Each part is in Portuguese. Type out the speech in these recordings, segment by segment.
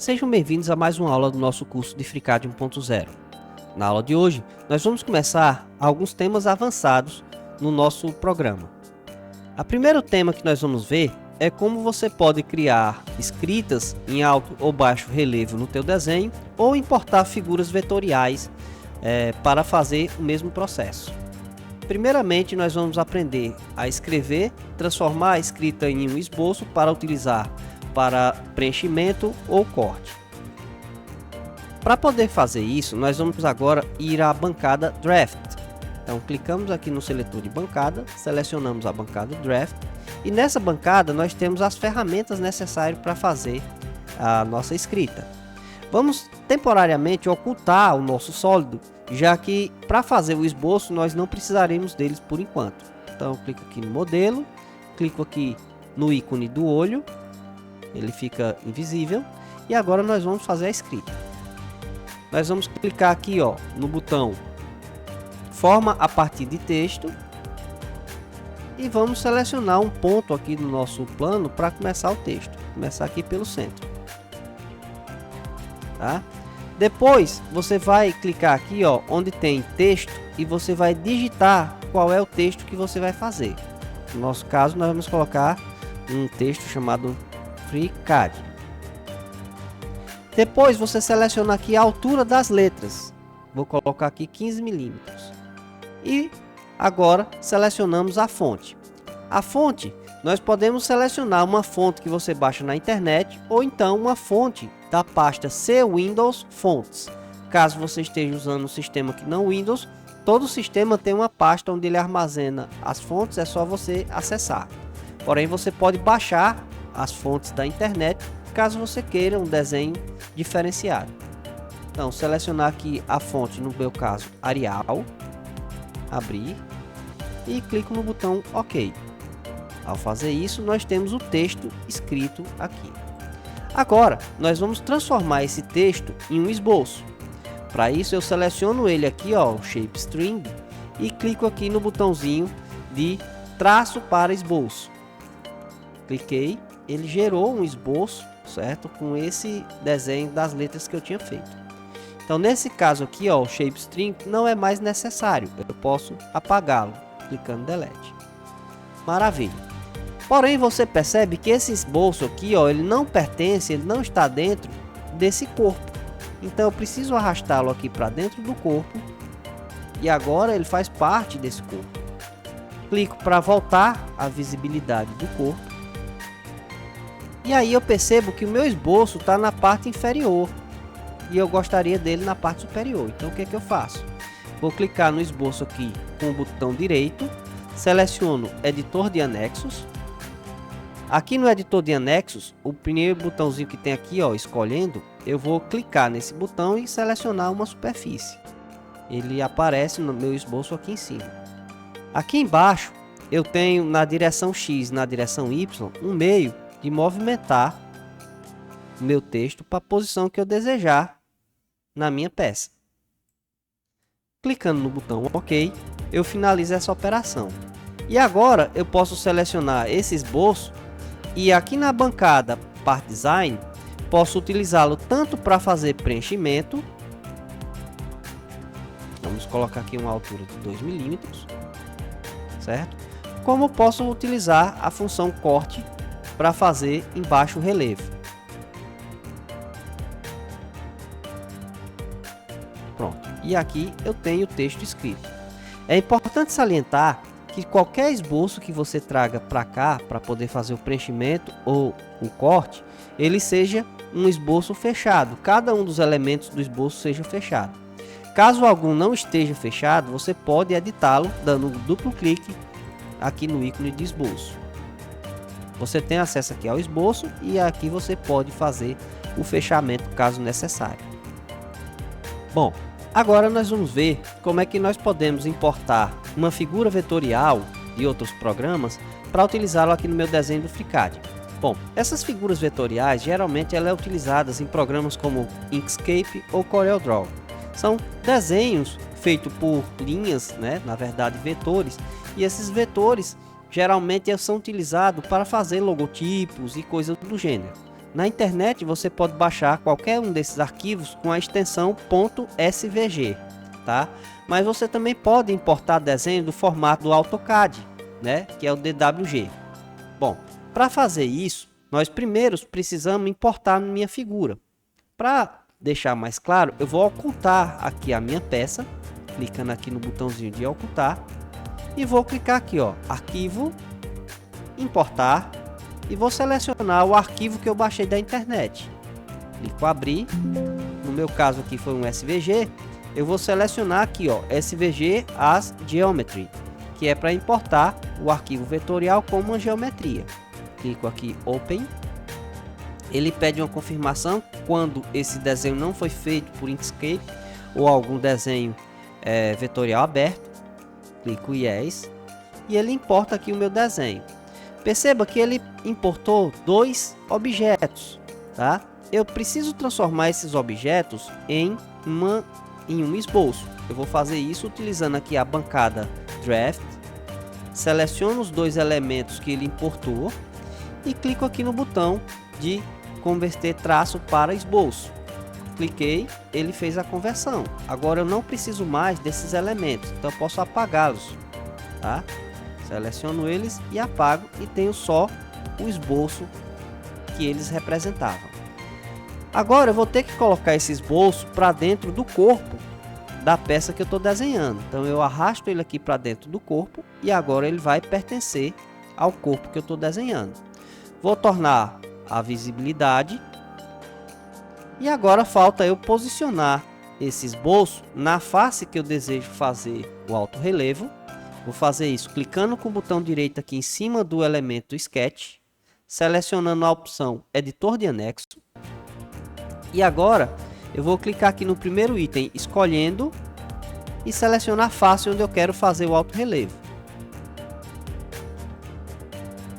sejam bem-vindos a mais uma aula do nosso curso de FreeCAD 1.0. Na aula de hoje, nós vamos começar alguns temas avançados no nosso programa. O primeiro tema que nós vamos ver é como você pode criar escritas em alto ou baixo relevo no teu desenho ou importar figuras vetoriais para fazer o mesmo processo. Primeiramente, nós vamos aprender a escrever, transformar a escrita em um esboço para utilizar para preenchimento ou corte. Para poder fazer isso, nós vamos agora ir à bancada Draft. Então, clicamos aqui no seletor de bancada, selecionamos a bancada Draft e nessa bancada nós temos as ferramentas necessárias para fazer a nossa escrita. Vamos temporariamente ocultar o nosso sólido, já que para fazer o esboço nós não precisaremos deles por enquanto. Então, clico aqui no modelo, clico aqui no ícone do olho, ele fica invisível e agora nós vamos fazer a escrita. Nós vamos clicar aqui no botão forma a partir de texto e vamos selecionar um ponto aqui no nosso plano para começar o texto. Começar aqui pelo centro. Tá? Depois você vai clicar aqui onde tem texto e você vai digitar qual é o texto que você vai fazer. No nosso caso nós vamos colocar um texto chamado FreeCAD. Depois você seleciona aqui a altura das letras. Vou colocar aqui 15 milímetros. E agora selecionamos a fonte. A fonte, nós podemos selecionar uma fonte que você baixa na internet ou então uma fonte da pasta C Windows Fonts. Caso você esteja usando um sistema que não Windows, todo sistema tem uma pasta onde ele armazena as fontes, é só você acessar. Porém, você pode baixar as fontes da internet caso você queira um desenho diferenciado. Então, selecionar aqui a fonte, no meu caso Arial, abrir e clico no botão OK. Ao fazer isso, nós temos o texto escrito aqui. Agora, nós vamos transformar esse texto em um esboço. Para isso, eu seleciono ele aqui, o Shape String, e clico aqui no botãozinho de traço para esboço. Cliquei, ele gerou um esboço, certo? Com esse desenho das letras que eu tinha feito. Então, nesse caso aqui, o Shape String não é mais necessário. Eu posso apagá-lo, clicando em Delete. Maravilha. Porém, você percebe que esse esboço aqui, ele não pertence, ele não está dentro desse corpo. Então, eu preciso arrastá-lo aqui para dentro do corpo. E agora ele faz parte desse corpo. Clico para voltar à visibilidade do corpo. E aí eu percebo que o meu esboço está na parte inferior. E eu gostaria dele na parte superior. Então, o que é que eu faço? Vou clicar no esboço aqui com o botão direito. Seleciono Editor de Anexos. Aqui no editor de anexos, o primeiro botãozinho que tem aqui, escolhendo, eu vou clicar nesse botão e selecionar uma superfície. Ele aparece no meu esboço aqui em cima. Aqui embaixo, eu tenho na direção X e na direção Y, um meio de movimentar o meu texto para a posição que eu desejar na minha peça. Clicando no botão OK, eu finalizo essa operação. E agora eu posso selecionar esse esboço e aqui na bancada Part Design, posso utilizá-lo tanto para fazer preenchimento. Vamos colocar aqui uma altura de 2 milímetros, certo? Como posso utilizar a função corte para fazer em baixo relevo. Pronto. E aqui eu tenho o texto escrito. É importante salientar que qualquer esboço que você traga para cá, para poder fazer o preenchimento ou o corte, ele seja um esboço fechado. Cada um dos elementos do esboço seja fechado. Caso algum não esteja fechado, você pode editá-lo dando um duplo clique aqui no ícone de esboço. Você tem acesso aqui ao esboço e aqui você pode fazer o fechamento caso necessário. Bom, agora nós vamos ver como é que nós podemos importar uma figura vetorial de outros programas para utilizá-lo aqui no meu desenho do FreeCAD. Bom, essas figuras vetoriais geralmente ela é utilizadas em programas como Inkscape ou CorelDRAW. São desenhos feitos por linhas, na verdade vetores, e esses vetores geralmente são utilizados para fazer logotipos e coisas do gênero. Na internet você pode baixar qualquer um desses arquivos com a extensão .svg, tá? Mas você também pode importar desenho do formato do AutoCAD, né? Que é o DWG. Bom, para fazer isso, nós primeiro precisamos importar minha figura. Para deixar mais claro, eu vou ocultar aqui a minha peça, clicando aqui no botãozinho de ocultar, e vou clicar aqui, ó, arquivo, importar, e vou selecionar o arquivo que eu baixei da internet. Clico abrir, no meu caso aqui foi um SVG, eu vou selecionar aqui, ó, SVG as Geometry, que é para importar o arquivo vetorial como uma geometria. Clico aqui Open. Ele pede uma confirmação quando esse desenho não foi feito por Inkscape ou algum desenho vetorial aberto. Clico Yes e ele importa aqui o meu desenho. Perceba que ele importou dois objetos, tá? Eu preciso transformar esses objetos em um esboço. Eu vou fazer isso utilizando aqui a bancada Draft, seleciono os dois elementos que ele importou e clico aqui no botão de converter traço para esboço. Cliquei, ele fez a conversão. Agora eu não preciso mais desses elementos, então eu posso apagá-los, tá? Seleciono eles e apago e tenho só o esboço que eles representavam. Agora eu vou ter que colocar esse esboço para dentro do corpo da peça que eu estou desenhando. Então eu arrasto ele aqui para dentro do corpo e agora ele vai pertencer ao corpo que eu estou desenhando. Vou tornar a visibilidade e agora falta eu posicionar esse esboço na face que eu desejo fazer o alto relevo. Vou fazer isso clicando com o botão direito aqui em cima do elemento Sketch, selecionando a opção Editor de Anexo. E agora eu vou clicar aqui no primeiro item, escolhendo e selecionar a face onde eu quero fazer o alto relevo.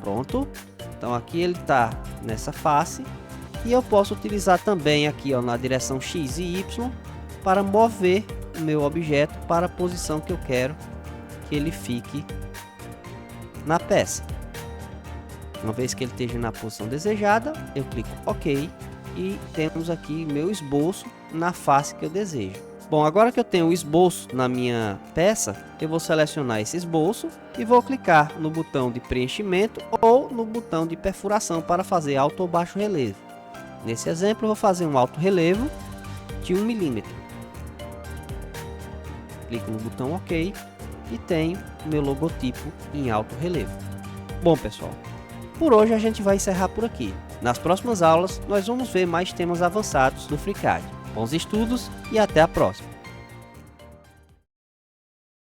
Pronto. Então aqui ele está nessa face e eu posso utilizar também aqui, ó, na direção X e Y para mover o meu objeto para a posição que eu quero que ele fique na peça. Uma vez que ele esteja na posição desejada, eu clico OK e temos aqui meu esboço na face que eu desejo. Bom, agora que eu tenho o esboço na minha peça, eu vou selecionar esse esboço e vou clicar no botão de preenchimento ou no botão de perfuração para fazer alto ou baixo relevo. Nesse exemplo, eu vou fazer um alto relevo de 1 milímetro. Clico no botão OK e tenho o meu logotipo em alto relevo. Bom, pessoal, por hoje a gente vai encerrar por aqui. Nas próximas aulas, nós vamos ver mais temas avançados do FreeCAD. Bons estudos e até a próxima!